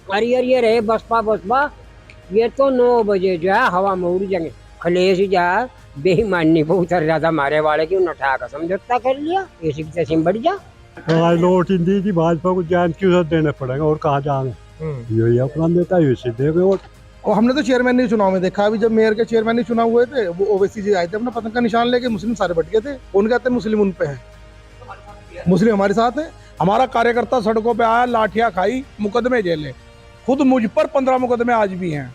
अरे यार ये रहे बसपा बसपा, ये तो 9 बजे जो है हवा में उड़ जाएंगे। खलेश ही जा बेईमानी पे उतर जाता मारे वाले की, उन्होंने उठा कर समझौता कर लिया, ऐसी की तैसी बढ़ जा। आज नोट हिंदी की भाजपा को जान क्यों सब देने पड़ेगा और कहाँ जाना। यही अपना नेता यूसी देवे वोट। और हमने तो चेयरमैन नहीं चुनाव में देखा, अभी जब मेयर के चेयरमैन नहीं चुनाव हुए थे, वो ओवैसी जी आए थे अपना पतंग का निशान लेके, मुस्लिम सारे बट गए थे। उन कहते हैं मुस्लिम उन पे है, मुस्लिम हमारे साथ है। हमारा कार्यकर्ता सड़कों पे आया, लाठियां खाई, मुकदमे झेले, खुद मुझ पर 15 मुकदमे आज भी हैं।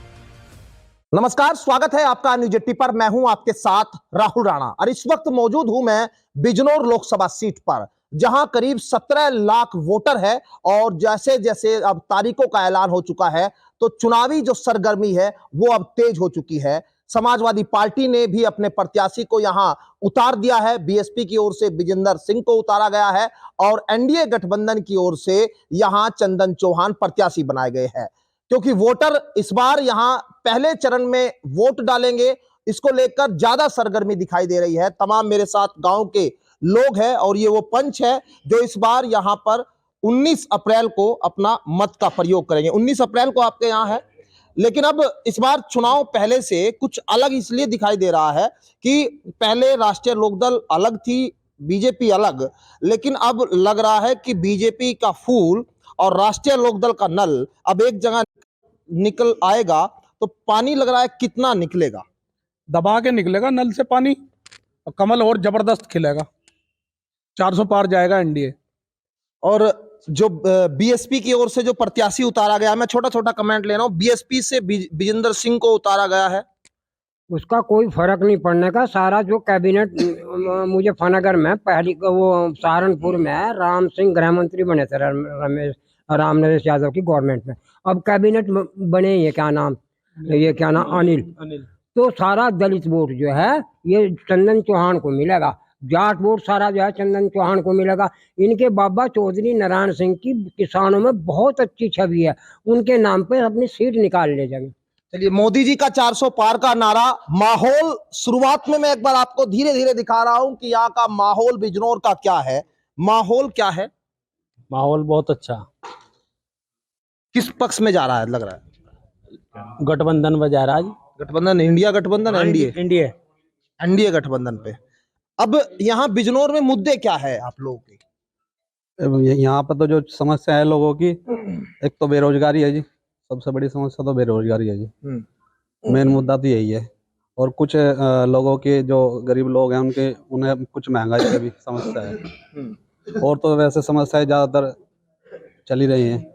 नमस्कार, स्वागत है आपका न्यूज 80 पर। मैं हूं आपके साथ राहुल राणा और इस वक्त मौजूद हूं मैं बिजनौर लोकसभा सीट पर, जहां करीब 17 लाख वोटर है। और जैसे जैसे अब तारीखों का ऐलान हो चुका है तो चुनावी जो सरगर्मी है वो अब तेज हो चुकी है। समाजवादी पार्टी ने भी अपने प्रत्याशी को यहां उतार दिया है। बीएसपी की ओर से बिजेंद्र सिंह को उतारा गया है और एनडीए गठबंधन की ओर से यहां चंदन चौहान प्रत्याशी बनाए गए हैं, क्योंकि वोटर इस बार यहां पहले चरण में वोट डालेंगे। इसको लेकर ज्यादा सरगर्मी दिखाई दे रही है। तमाम मेरे साथ गांव के लोग हैं और ये वो पंच है जो इस बार यहां पर 19 अप्रैल को अपना मत का प्रयोग करेंगे। 19 अप्रैल को आपके यहां है, लेकिन अब इस बार चुनाव पहले से कुछ अलग इसलिए दिखाई दे रहा है कि पहले राष्ट्रीय लोकदल अलग थी, बीजेपी अलग, लेकिन अब लग रहा है कि बीजेपी का फूल और राष्ट्रीय लोकदल का नल अब एक जगह निकल आएगा। तो पानी लग रहा है कितना निकलेगा, दबा के निकलेगा नल से पानी, और कमल और जबरदस्त खिलेगा, 400 पार जाएगा एनडीए। और जो बीएसपी की ओर से जो प्रत्याशी उतारा गया, मैं छोटा छोटा कमेंट ले रहा हूं, बीएसपी से बिजेंद्र सिंह को उतारा गया है। उसका कोई फर्क नहीं पड़ने का। सारा जो कैबिनेट मुजफ्फरनगर में पहली वो सहारनपुर में राम सिंह गृह मंत्री बने थे, रमेश राम नरेश यादव की गवर्नमेंट में। अब कैबिनेट बने, ये क्या नाम, ये क्या नाम, अनिल। तो सारा दलित वोट जो है ये चंदन चौहान को मिलेगा। जाट वोट सारा जो है चंदन चौहान को मिलेगा। इनके बाबा चौधरी नारायण सिंह की किसानों में बहुत अच्छी छवि है, उनके नाम पे अपनी सीट निकाल ले जाएंगे। चलिए, मोदी जी का 400 पार का नारा, माहौल शुरुआत में मैं एक बार आपको धीरे धीरे दिखा रहा हूं कि यहाँ का माहौल बिजनौर का क्या है। माहौल क्या है? माहौल बहुत अच्छा। किस पक्ष में जा रहा है, लग रहा है? गठबंधन बजा रहा है। गठबंधन, इंडिया गठबंधन, एनडीए, इंडिया एनडीए गठबंधन पे। अब यहाँ बिजनौर में मुद्दे क्या है आप लोगों के? यहाँ पर तो जो समस्या है लोगों की, एक तो बेरोजगारी है जी, सबसे बड़ी समस्या तो बेरोजगारी है जी। मेन मुद्दा तो यही है। और कुछ लोगों के जो गरीब लोग हैं उनके उन्हें कुछ महंगाई की भी समस्या है। और तो वैसे समस्याएं ज्यादातर चली रही हैं।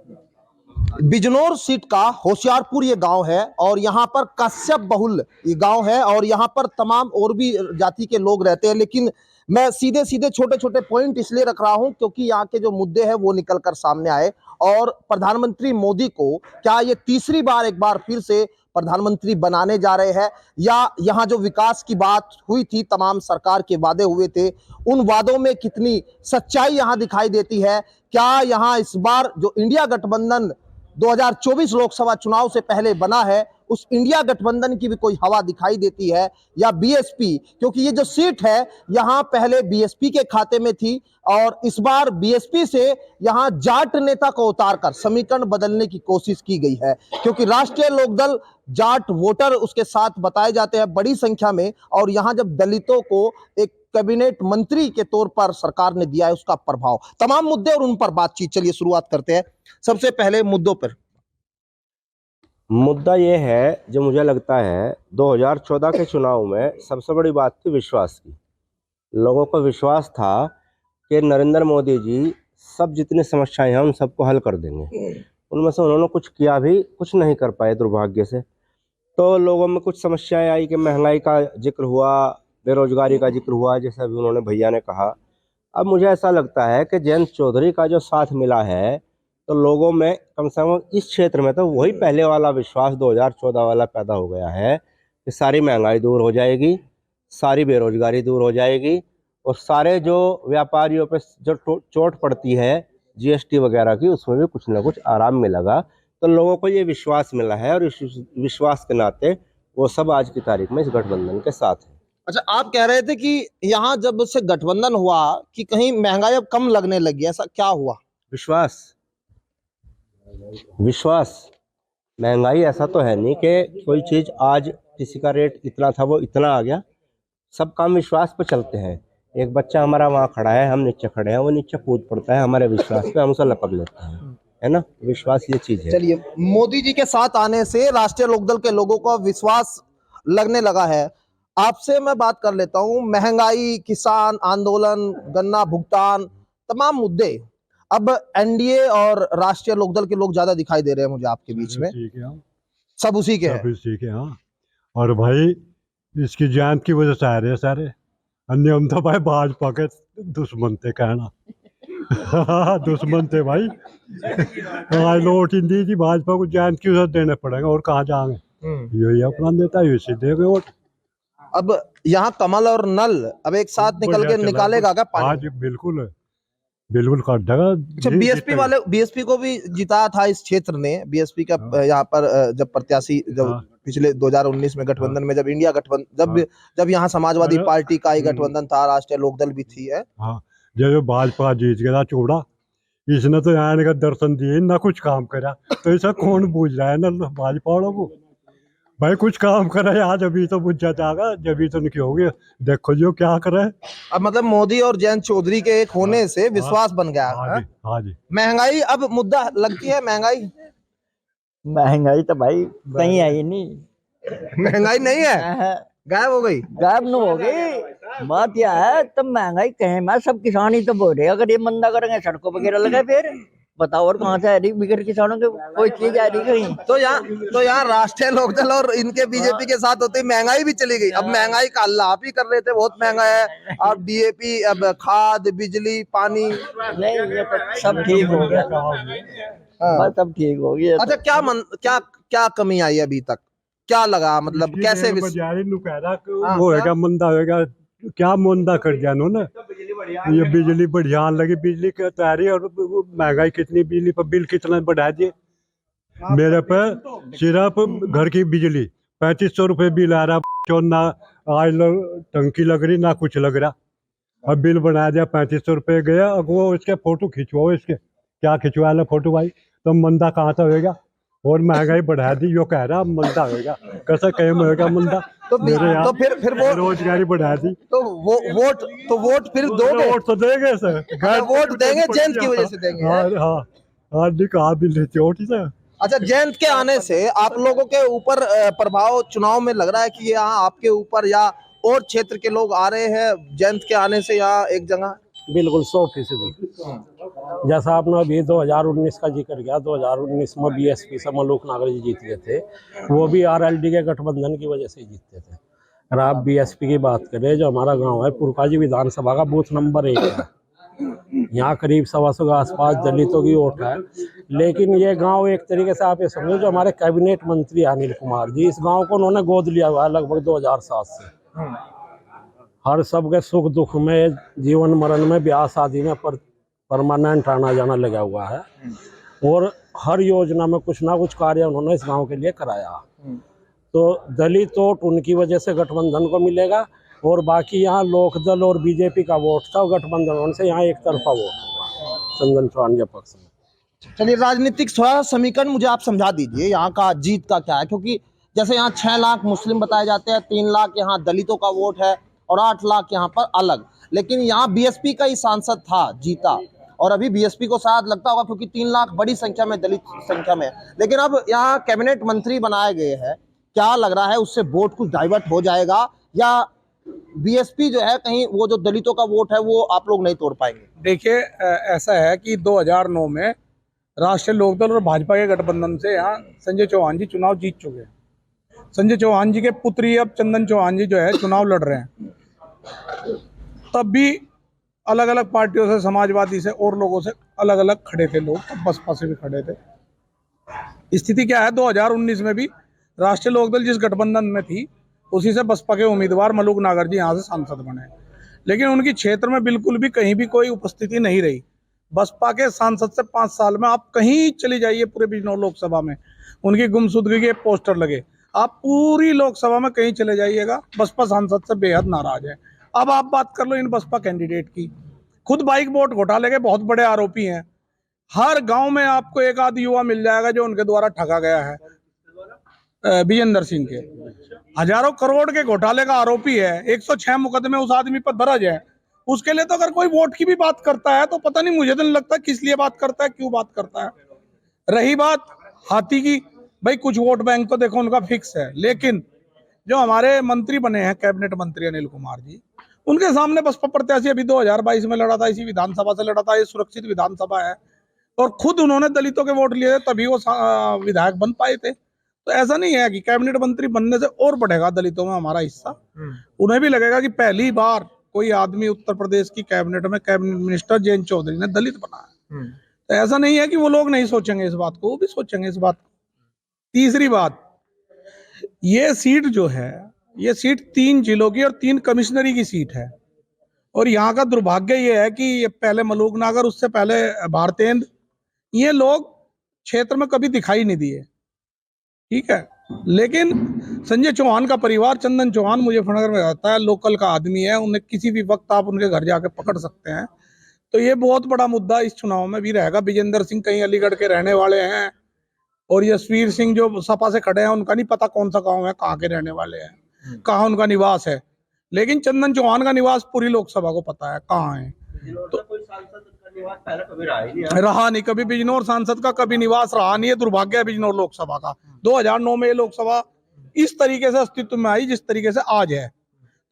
बिजनौर सीट का होशियारपुर ये गांव है और यहाँ पर कश्यप बहुल ये गांव है और यहाँ पर तमाम और भी जाति के लोग रहते हैं। लेकिन मैं सीधे सीधे छोटे छोटे पॉइंट इसलिए रख रहा हूं क्योंकि यहाँ के जो मुद्दे हैं वो निकल कर सामने आए। और प्रधानमंत्री मोदी को क्या ये तीसरी बार एक बार फिर से प्रधानमंत्री बनाने जा रहे हैं, या यहाँ जो विकास की बात हुई थी, तमाम सरकार के वादे हुए थे, उन वादों में कितनी सच्चाई यहाँ दिखाई देती है? क्या यहाँ इस बार जो इंडिया गठबंधन 2024 लोकसभा चुनाव से पहले बना है, उस इंडिया गठबंधन की भी कोई हवा दिखाई देती है, या बीएसपी? क्योंकि ये जो सीट है यहां पहले बीएसपी के खाते में थी और इस बार बीएसपी से यहां जाट नेता को उतारकर समीकरण बदलने की कोशिश की गई है, क्योंकि राष्ट्रीय लोकदल जाट वोटर उसके साथ बताए जाते हैं बड़ी संख्या में। और यहां जब दलितों को एक कैबिनेट मंत्री के तौर पर सरकार ने दिया है, उसका प्रभाव, तमाम मुद्दे और उन पर बातचीत। चलिए शुरुआत करते हैं सबसे पहले मुद्दों पर। मुद्दा ये है, जो मुझे लगता है 2014 के चुनाव में सबसे बड़ी बात थी विश्वास की। लोगों को विश्वास था कि नरेंद्र मोदी जी सब जितनी समस्याएं हैं उन सबको हल कर देंगे। उनमें से उन्होंने कुछ किया भी, कुछ नहीं कर पाए दुर्भाग्य से। तो लोगों में कुछ समस्याएं आई कि महंगाई का जिक्र हुआ, बेरोजगारी का जिक्र हुआ, जैसे अभी उन्होंने भैया ने कहा। अब मुझे ऐसा लगता है कि जयंत चौधरी का जो साथ मिला है तो लोगों में कम से कम इस क्षेत्र में तो वही पहले वाला विश्वास 2014 वाला पैदा हो गया है कि सारी महंगाई दूर हो जाएगी, सारी बेरोजगारी दूर हो जाएगी और सारे जो व्यापारियों पे जो चोट पड़ती है जीएसटी वगैरह की, उसमें भी कुछ ना कुछ आराम मिलेगा। तो लोगों को ये विश्वास मिला है और इस विश्वास के नाते वो सब आज की तारीख में इस गठबंधन के साथ है। अच्छा, आप कह रहे थे कि यहाँ जब से गठबंधन हुआ कि कहीं महंगाई अब कम लगने लगी, ऐसा क्या हुआ? विश्वास विश्वास, महंगाई ऐसा तो है नहीं कि कोई चीज़ आज किसी का रेट इतना था वो इतना आ गया। सब काम विश्वास पे चलते हैं। एक बच्चा हमारा वहाँ खड़ा है, हम नीचे खड़े हैं, वो नीचे कूद पड़ता है हमारे विश्वास पे, हम उसे लपक लेते हैं, है ना। विश्वास ये चीज़ है। चलिए, मोदी जी के साथ आने से राष्ट्रीय लोकदल के लोगों को विश्वास लगने लगा है। आपसे मैं बात कर लेता हूं, महंगाई, किसान आंदोलन, गन्ना भुगतान, तमाम मुद्दे अब एनडीए और राष्ट्रीय लोकदल के लोग ज्यादा दिखाई दे रहे हैं मुझे आपके बीच में। ठीक है, हाँ, सब उसी के हैं। सब ठीक है, हाँ। और भाई इसकी जान की वजह से आ रहे हैं सारे, अन्य हम तो भाई भाजपा के दुश्मन थे कहना। दुश्मन थे भाई। आज नोट हिंदी की भाजपा को जान की वजह देने पड़ेगा, और कहाँ जाएंगे। यही अपना नेता इसी देंगे वोट। अब यहाँ कमल और नल अब एक साथ निकल के निकालेगा क्या पानी? आज बिल्कुल बिल्कुल कर देगा। अच्छा, बीएसपी को भी जिताया था इस क्षेत्र ने। बीएसपी का यहाँ पर जब प्रत्याशी जब पिछले 2019 में गठबंधन में जब इंडिया गठबंधन जब यहाँ समाजवादी पार्टी का ही गठबंधन था, राष्ट्रीय लोकदल भी थी है। हाँ, जब भाजपा जीत गया चोड़ा, इसने तो यहाँ का दर्शन दिए ना कुछ काम करा, तो ऐसा कौन पूछ रहा है ना भाजपा वालों को। भाई कुछ काम करा है आज, अभी तो बुझ जाएगा, जब तो नहीं होगे। देखो जो क्या करे। अब मतलब मोदी और जयंत चौधरी के एक होने से विश्वास बन गया। हाँ जी। महंगाई अब मुद्दा लगती है। महंगाई तो भाई कहीं आई नहीं। महंगाई नहीं है, गायब हो गई। गायब न हो गई। बात यह है, तब महंगाई कहे मैं सब किसान ही तो बोल रहे, अगर ये मंदा करेंगे सड़कों वगैरह लगे फिर बताओ और कहाँ से आ रही बिगड़ किसानों के कोई चीज आ रही कहीं। तो यहाँ राष्ट्रीय लोकदल और इनके बीजेपी के साथ होते महंगाई भी चली गई। अब महंगाई का अल्लाह आप ही कर रहे थे, बहुत महंगा है। अब डीएपी, अब खाद, बिजली, पानी, नहीं ये तो सब ठीक हो गया। बस सब ठीक हो गया। अच्छा, क्या कमी आई अभी तक? क्या लगा, मतलब कैसे वो होगा मंदा होगा, क्या मंदा कर दिया उन्होंने। ये बिजली बढ़िया लगी, बिजली की तैयारी, और महंगाई कितनी, बिजली पर बिल कितना बढ़ा दिए। मेरे पे सिर्फ घर की बिजली 3500 रुपये बिल आ रहा, ना आज टंकी लग रही ना कुछ लग रहा। अब बिल बना दिया 3500 रुपये गया। अब वो इसके फोटो खिंचवाओ, इसके क्या खिंचवा लो फोटो भाई, तो मंदा कहाँ से होगा। और महंगाई बढ़ा दी, यो कह रहा मंदा होगा, कैसा कम होगा मंदा। तो फिर वो बेरोजगारी बढ़ा दी, तो वोट फिर दोगे? वोट तो देंगे सर, वोट देंगे, जयंत की वजह से देंगे। हाँ कहा बिल चोट से। अच्छा, जयंत के आने से आप लोगों के ऊपर प्रभाव चुनाव में लग रहा है कि यहाँ आपके ऊपर या और क्षेत्र के लोग आ रहे हैं जयंत के आने से यहाँ एक जगह? बिल्कुल 100%। जैसा आपने अभी 2019 का जिक्र किया, 2019 में बीएसपी से मलूक नागर जी जीत गए थे, वो भी आरएलडी के गठबंधन की वजह से जीतते थे। अगर आप बीएसपी की बात करें, जो हमारा गांव है पुरकाजी विधानसभा का बूथ नंबर 1 है, यहाँ करीब 125 के आसपास दलितों की वोट है। लेकिन ये गांव एक तरीके से आप ये समझो, जो हमारे कैबिनेट मंत्री अनिल कुमार जी, इस गांव को उन्होंने गोद लिया हुआ है लगभग 2007 से। हर सबके सुख दुख में, जीवन मरण में, ब्याह शादी में परमानेंट आना जाना लगा हुआ है। और हर योजना में कुछ ना कुछ कार्य उन्होंने इस गांव के लिए कराया। तो दलित वोट उनकी वजह से गठबंधन को मिलेगा, और बाकी यहाँ लोकदल और बीजेपी का वोट था, गठबंधन से यहाँ एक तरफा वोट होगा चंदन चौहान के पक्ष में। चलिए, राजनीतिक थोड़ा समीकरण मुझे आप समझा दीजिए, यहाँ का जीत का क्या है। क्योंकि जैसे यहाँ 6 लाख मुस्लिम बताए जाते हैं, 3 लाख यहाँ दलितों का वोट है और 8 लाख यहाँ पर अलग। लेकिन यहाँ बीएसपी का ही सांसद था, जीता, और अभी बीएसपी को शायद लगता होगा क्योंकि 3 लाख बड़ी संख्या में, दलित संख्या में। लेकिन अब यहाँ कैबिनेट मंत्री बनाए गए हैं, क्या लग रहा है उससे वोट कुछ डाइवर्ट हो जाएगा, या बीएसपी जो है कहीं वो जो दलितों का वोट है वो आप लोग नहीं तोड़ पाएंगे? देखिए, ऐसा है कि 2009 में राष्ट्रीय लोकदल और भाजपा के गठबंधन से यहाँ संजय चौहान जी चुनाव जीत चुके हैं। संजय चौहान जी के पुत्र ही अब चंदन चौहान जी जो है चुनाव लड़ रहे हैं। तब भी अलग अलग पार्टियों से, समाजवादी से और लोगों से अलग अलग खड़े थे लोग, तब बसपा से भी खड़े थे। स्थिति क्या है, 2019 में भी राष्ट्रीय लोकदल जिस गठबंधन में थी उसी से बसपा के उम्मीदवार मलूक नागर जी यहाँ से सांसद बने, लेकिन उनकी क्षेत्र में बिल्कुल भी कहीं भी कोई उपस्थिति नहीं रही। बसपा के सांसद से 5 साल में आप कहीं चली जाइए पूरे बिजनौर लोकसभा में, उनकी गुमशुदगी के पोस्टर लगे। आप पूरी लोकसभा में कहीं चले जाइएगा, बसपा सांसद से बेहद नाराज है। अब आप बात कर लो इन बसपा कैंडिडेट की, खुद बाइक वोट घोटाले के बहुत बड़े आरोपी हैं। हर गांव में आपको एक आध युवा मिल जाएगा जो उनके द्वारा ठगा गया है। विजेंद्र सिंह के हजारों करोड़ के घोटाले का आरोपी है, 106 मुकदमे उस आदमी पर दर्ज है। उसके लिए तो अगर कोई वोट की भी बात करता है तो पता नहीं, मुझे तो नहीं लगता किस लिए बात करता है, क्यों बात करता है। रही बात हाथी की, भाई कुछ वोट बैंक तो देखो उनका फिक्स है, लेकिन जो हमारे मंत्री बने हैं, कैबिनेट मंत्री अनिल कुमार जी, उनके सामने बसपा प्रत्याशी अभी 2022 में लड़ा था, इसी विधानसभा से लड़ा था। ये सुरक्षित विधानसभा है और खुद उन्होंने दलितों के वोट लिए तभी वो विधायक बन पाए थे। तो ऐसा नहीं है कि कैबिनेट मंत्री बनने से और बढ़ेगा दलितों में हमारा हिस्सा। उन्हें भी लगेगा कि पहली बार कोई आदमी उत्तर प्रदेश की कैबिनेट में कैबिनेट मिनिस्टर जयंत चौधरी ने दलित बना है। तो ऐसा नहीं है कि वो लोग नहीं सोचेंगे इस बात को, वो भी सोचेंगे इस बात को। तीसरी बात, ये सीट जो है, ये सीट 3 जिलों की और 3 कमिश्नरी की सीट है। और यहाँ का दुर्भाग्य ये है कि ये पहले मलूकनगर, उससे पहले भारतेंद्र, ये लोग क्षेत्र में कभी दिखाई नहीं दिए, ठीक है। लेकिन संजय चौहान का परिवार, चंदन चौहान मुजफ्फरनगर में रहता है, लोकल का आदमी है, उन्हें किसी भी वक्त आप उनके घर जाके पकड़ सकते हैं। तो ये बहुत बड़ा मुद्दा इस चुनाव में भी रहेगा। विजेंद्र सिंह कहीं अलीगढ़ के रहने वाले हैं और यशवीर सिंह जो सपा से खड़े हैं, उनका नहीं पता कौन सा गांव है, कहाँ के रहने वाले हैं, कहाँ उनका निवास है। लेकिन चंदन चौहान का निवास पूरी लोकसभा को पता है कहाँ है। तो रहा नहीं कभी, बिजनौर सांसद का कभी निवास रहा नहीं है। दुर्भाग्य है बिजनौर लोकसभा का। 2009 में ये लोकसभा इस तरीके से अस्तित्व में आई जिस तरीके से आज है।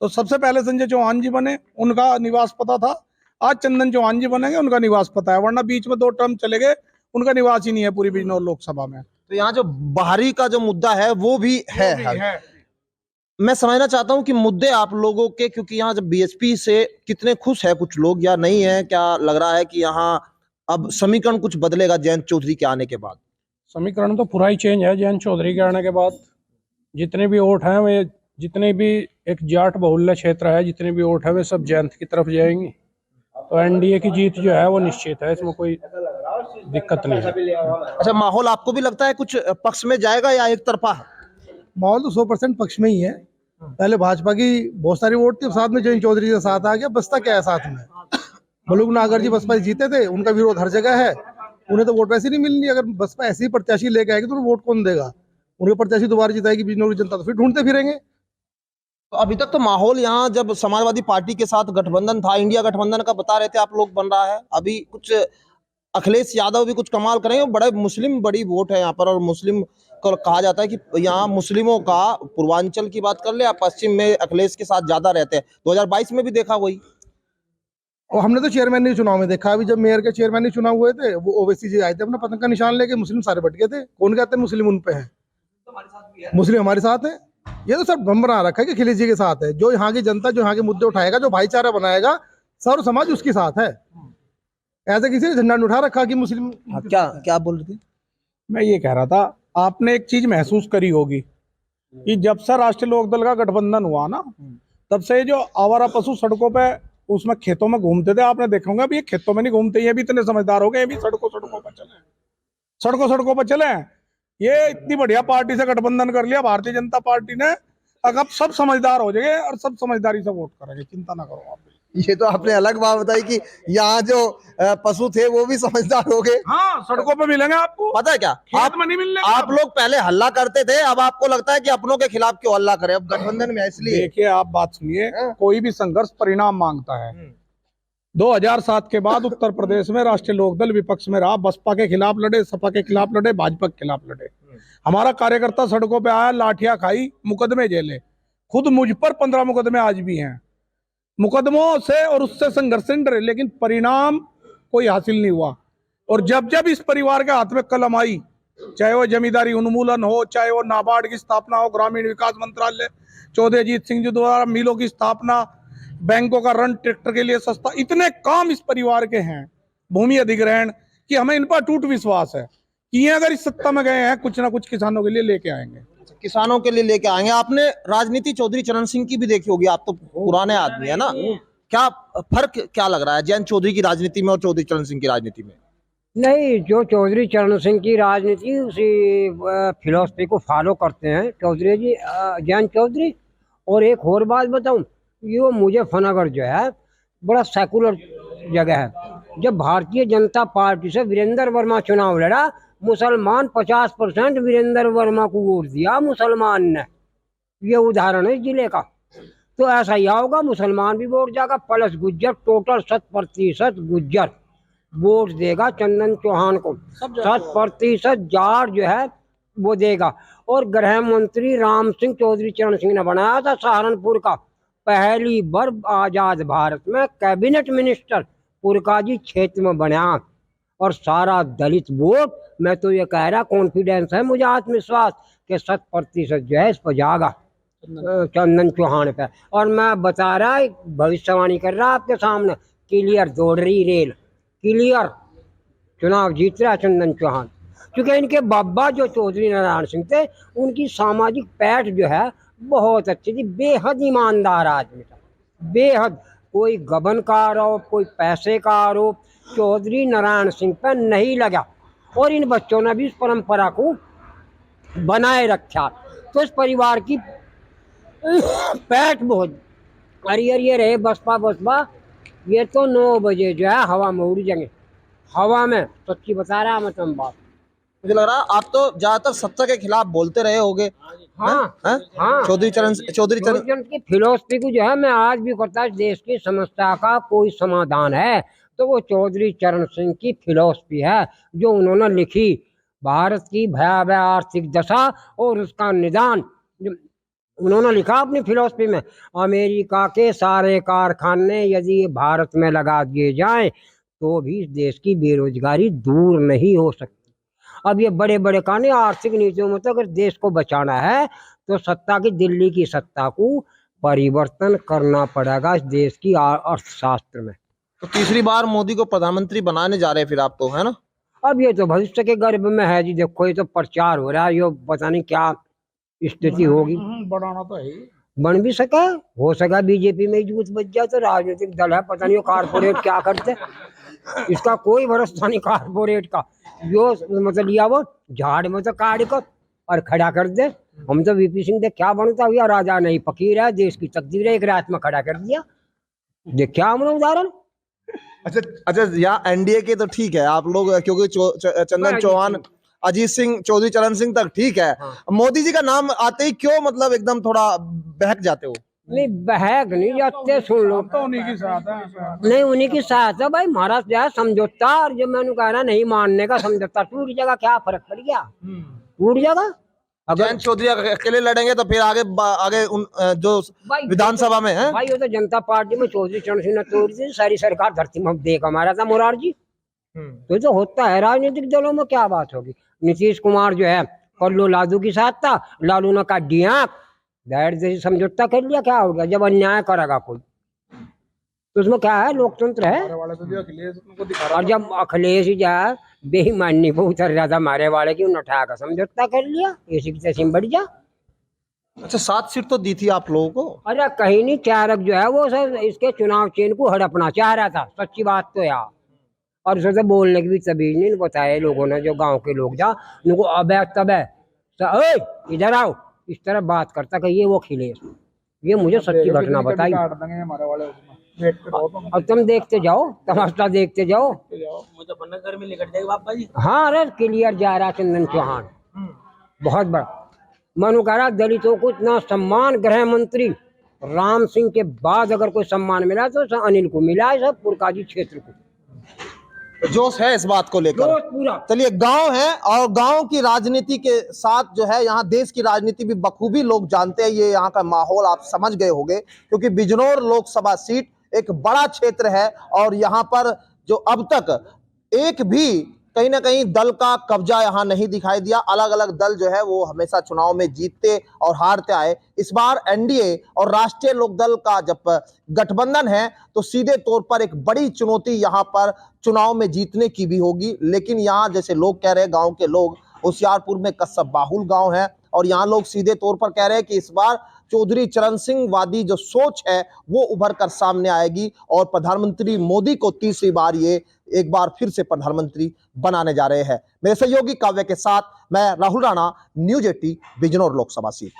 तो सबसे पहले संजय चौहान जी बने, उनका निवास पता था। आज चंदन चौहान जी बनेंगे, उनका निवास पता है, वरना बीच में 2 टर्म चले गए, उनका निवास ही नहीं है पूरी बिजनौर लोकसभा में। तो यहाँ जो बाहरी का जो मुद्दा है वो भी है। मैं समझना चाहता हूं कि मुद्दे आप लोगों के, क्योंकि यहाँ जब बीएसपी से कितने खुश है कुछ लोग या नहीं है, क्या लग रहा है कि यहाँ अब समीकरण कुछ बदलेगा जयंत चौधरी के आने के बाद? समीकरण तो पूरा ही चेंज है जयंत चौधरी के आने के बाद। जितने भी वोट हैं वे, जितने भी एक जाट बहुल्य क्षेत्र है, जितने भी वोट है वे सब जयंत की तरफ जाएंगे। तो एनडीए की जीत जो है वो निश्चित है, इसमें कोई दिक्कत नहीं है। अच्छा, माहौल आपको भी लगता है कुछ पक्ष में जाएगा या एक तरफा है? माहौल तो 100% पक्ष में ही है। पहले भाजपा की बहुत सारी वोट थी, साथ में जयंत चौधरी का साथ आ गया। बसता क्या है साथ में? मलूकनगर जी बसपा जीते थे, उनका विरोध हर जगह है, उन्हें तो वोट वैसे नहीं मिलनी। अगर बसपा ऐसी प्रत्याशी लेके आएगी तो वोट कौन देगा? उनके प्रत्याशी दोबारा जिताएगी बिजनौर की जनता, तो फिर ढूंढते फिरेंगे। तो अभी तक तो माहौल यहाँ, जब समाजवादी पार्टी के साथ गठबंधन था, इंडिया गठबंधन का बता रहे थे आप लोग, बन रहा है अभी कुछ अखिलेश यादव भी कुछ कमाल करेंगे। बड़े मुस्लिम बड़ी वोट है यहाँ पर, और मुस्लिम को कहा जाता है कि यहाँ मुस्लिमों का, पूर्वांचल की बात कर ले या पश्चिम में, अखिलेश के साथ ज्यादा रहते हैं। 2022 में भी देखा वही। और हमने तो चेयरमैन चुनाव में देखा, अभी जब मेयर के चेयरमैन चुनाव हुए थे, वो ओवैसी जी आए थे अपना पतंग का निशान लेके, मुस्लिम सारे बट गए थे। कौन कहते हैं मुस्लिम उन पे है? मुस्लिम हमारे साथ है। ये तो सब भ्रम बना रखा है कि अखिलेश जी के साथ है। जो यहाँ की जनता, जो यहाँ के मुद्दे उठाएगा, जो भाईचारा बनाएगा, सर्व समाज उसके साथ है। ऐसे किसी ने झंडा नहीं उठा रखा कि मुस्लिम। क्या क्या बोल रही थी? मैं ये कह रहा था, आपने एक चीज महसूस करी होगी कि जब से राष्ट्रीय लोकदल का गठबंधन हुआ ना, तब से जो आवारा पशु सड़कों पे, उसमें खेतों में घूमते थे, आपने देखा होगा। अभी ये खेतों में नहीं घूमते, ये भी इतने समझदार हो गए, ये भी सड़कों पर चले, सड़कों पर चले। ये इतनी बढ़िया पार्टी से गठबंधन कर लिया भारतीय जनता पार्टी ने, अब सब समझदार हो जाएंगे और सब समझदारी से वोट करेंगे, चिंता ना करो आप। ये तो आपने अलग बात बताई कि यहाँ जो पशु थे वो भी समझदार हो गए। हाँ, सड़कों पे मिलेंगे आपको। पता है क्या, खेत में नहीं मिलने। आप लोग पहले हल्ला करते थे, अब आपको लगता है कि अपनों के खिलाफ क्यों हल्ला करें? अब गठबंधन में, इसलिए। देखिए, आप बात सुनिए, कोई भी संघर्ष परिणाम मांगता है। 2007 के बाद उत्तर प्रदेश में राष्ट्रीय लोकदल विपक्ष में रहा, बसपा के खिलाफ लड़े, सपा के खिलाफ लड़े, भाजपा के खिलाफ लड़े। हमारा कार्यकर्ता सड़कों पे आया, लाठियां खाई, मुकदमे झेले। खुद मुझ पर 15 मुकदमे आज भी हैं। मुकदमों से और उससे संघर्ष डरे, लेकिन परिणाम कोई हासिल नहीं हुआ। और जब जब इस परिवार के हाथ में कलम आई, चाहे वो जमींदारी उन्मूलन हो, चाहे वो नाबार्ड की स्थापना हो, ग्रामीण विकास मंत्रालय, चौधरी अजीत सिंह जी द्वारा मिलों की स्थापना, बैंकों का ऋण ट्रैक्टर के लिए सस्ता, इतने काम इस परिवार के हैं, भूमि अधिग्रहण, कि हमें इन पर टूट विश्वास है कि ये अगर इस सत्ता में गए हैं, कुछ ना कुछ किसानों के लिए लेके आएंगे। किसानों के लिए लेके आएंगे। आपने राजनीति चौधरी चरण सिंह की भी देखी होगी, आप तो पुराने आदमी है ना, क्या फर्क क्या लग रहा है जयंत चौधरी की राजनीति में और चौधरी चरण सिंह की राजनीति में? नहीं, जो चौधरी चरण सिंह की राजनीति उसी फिलॉसफी को फॉलो करते हैं चौधरी जी, जयंत चौधरी। और एक और बात बताऊं, ये वो मुजफ्फरनगर जो है बड़ा सेकुलर जगह है, जब भारतीय जनता पार्टी से वीरेंद्र वर्मा चुनाव लड़ा, मुसलमान 50% वीरेंद्र वर्मा को वोट दिया मुसलमान ने। ये उदाहरण है जिले का। तो ऐसा ही होगा, मुसलमान भी वोट जाएगा, plus Gujjar, total 100% Gujjar vote देगा चंदन चौहान को। 100% जाट जो है वो देगा। और गृह मंत्री राम सिंह चौधरी चरण सिंह ने बनाया था सहारनपुर का पहली बार आजाद भारत में कैबिनेट मिनिस्टर पुरकाजी क्षेत्र में बना, और सारा दलित वोट, मैं तो ये कह रहा, कॉन्फिडेंस है मुझे, आत्मविश्वास कि 100% जो है इस पर जाएगा चंदन चौहान पे। और मैं बता रहा, भविष्यवाणी कर रहा आपके सामने, क्लियर दौड़ रही रेल, क्लियर चुनाव जीत रहा चंदन चौहान। क्योंकि इनके बाबा जो चौधरी नारायण सिंह थे, उनकी सामाजिक पैठ जो है बहुत अच्छी थी, बेहद ईमानदार आदमी था, बेहद। कोई गबन का आरोप, कोई पैसे का आरोप चौधरी नारायण सिंह पर नहीं लगा। और इन बच्चों ने भी इस परंपरा को बनाए रखा। तो इस परिवार की पैठ बहुत अरियर रहे। बसपा ये तो 9 बजे जो है हवा में उड़ जाएंगे, हवा में। सच्ची बता रहा मैं तुम बात। मुझे लग रहा है आप तो ज्यादातर सत्ता के खिलाफ बोलते रहे होगे। हाँ हैं? हाँ, चौधरी चरण की फिलोसफी को जो है मैं आज भी करता, देश की समस्या का कोई समाधान है तो वो चौधरी चरण सिंह की फिलोसफी है जो उन्होंने लिखी। भारत की भयावह आर्थिक दशा और उसका निदान उन्होंने लिखा अपनी फिलोसफी में। अमेरिका के सारे कारखाने यदि भारत में लगा दिए जाएं तो भी देश की बेरोजगारी दूर नहीं हो सकती। अब ये बड़े बड़े कानून, आर्थिक नीतियों में तो अगर देश को बचाना है तो सत्ता की, दिल्ली की सत्ता को परिवर्तन करना पड़ेगा इस देश की अर्थशास्त्र में। तो तीसरी बार मोदी को प्रधानमंत्री बनाने जा रहे हैं फिर आप तो, है ना? अब ये तो भविष्य के गर्भ में है जी। देखो ये तो प्रचार हो रहा है, ये पता नहीं क्या स्थिति होगी। बढ़ाना तो है ही। बन भी सका, हो सका बीजेपी में यूथ बच जाए तो राजनीतिक दल है, पता नहीं वो कारपोरेट क्या करते, इसका कोई भरोसा नहीं कारपोरेट का। जो मतलब लिया वो झाड़ में तो काट कर और खड़ा कर दे। हम तो वीपी सिंह देख क्या बनता हुआ, राजा नहीं फकीर है, देश की तकदीर है, एक रात में खड़ा कर दिया। देख क्या हमने उदाहरण। अच्छा यहाँ एनडीए के तो ठीक है आप लोग, क्योंकि चंदन चौहान, अजीत सिंह, चौधरी चरण सिंह तक ठीक है। मोदी जी का नाम आते ही क्यों मतलब एकदम थोड़ा बहक जाते हो? नहीं बहक नहीं जाते, सुन लो तो उन्हीं के साथ है। नहीं, उन्हीं की साथ है भाई। महाराज जो है समझौता, और जब मैंने कहा ना नहीं मानने का समझौता टूट जाएगा, क्या फर्क पड़ गया, टूट जाएगा। अगर जयंत चौधरी अकेले लड़ेंगे तो फिर आगे उन जो विधानसभा में है भाई, वो तो जनता पार्टी में चौधरी चरण सिंह ने तोड़ दी सारी सरकार, धरती में देख हमारा था मोरारजी। तो होता है राजनीतिक दलों में, क्या बात होगी। नीतीश कुमार जो है कल्लू लालू के साथ था, लालू ने काट दिया, दायर जैसे समझौता कर लिया, क्या हो गया। जब अन्याय करेगा कोई तो उसमें क्या है, लोकतंत्र है। और जब अखिलेश ही जाए बेईमानी वो उतर रहा था मारे वाले की, उन्होंने उठा कर समझौता कर लिया, ऐसी की तैसी बढ़ जा। अच्छा 7 सीट तो दी थी आप लोगों को। अरे कहीं नहीं, चारक जो है वो सब इसके चुनाव चिन्ह को हड़पना चाह रहा था, सच्ची बात तो यार। और उसे तो बोलने की भी तमीज नहीं बताया लोगों ने, जो गांव के लोग जा उनको अब तब इधर आओ, इस तरह बात करता कि ये वो अखिलेश। ये मुझे सच्ची घटना बताई। अब तुम देखते जाओ, तमाशा देखते जाओ। मुजफ्फरनगर में निकट जाएगा बाबा जी। हाँ अरे क्लियर जा रहा चंदन चौहान, बहुत बड़ा। मनु कह रहा दलितों को इतना सम्मान गृह मंत्री राम सिंह के बाद अगर कोई सम्मान मिला तो अनिल को मिला है, सब पुरकाजी क्षेत्र को जोश है इस बात को लेकर पूरा। चलिए गांव है और गांव की राजनीति के साथ जो है यहाँ देश की राजनीति भी बखूबी लोग जानते हैं। ये यहाँ का माहौल आप समझ गए होंगे, क्योंकि बिजनौर लोकसभा सीट एक बड़ा क्षेत्र है और यहाँ पर जो अब तक एक भी कहीं ना कहीं दल का कब्जा यहाँ नहीं दिखाई दिया। अलग अलग दल जो है वो हमेशा चुनाव में जीतते और हारते आए। इस बार एनडीए और राष्ट्रीय लोकदल का जब गठबंधन है तो सीधे तौर पर एक बड़ी चुनौती यहाँ पर चुनाव में जीतने की भी होगी। लेकिन यहाँ जैसे लोग कह रहे हैं, गांव के लोग, होशियारपुर में कस्बा बाहुल गांव है और यहाँ लोग सीधे तौर पर कह रहे हैं कि इस बार चौधरी चरण सिंह वादी जो सोच है वो उभर कर सामने आएगी और प्रधानमंत्री मोदी को तीसरी बार ये एक बार फिर से प्रधानमंत्री बनाने जा रहे हैं। मेरे सहयोगी काव्य के साथ मैं राहुल राणा, न्यूज 18 बिजनौर लोकसभा सीट।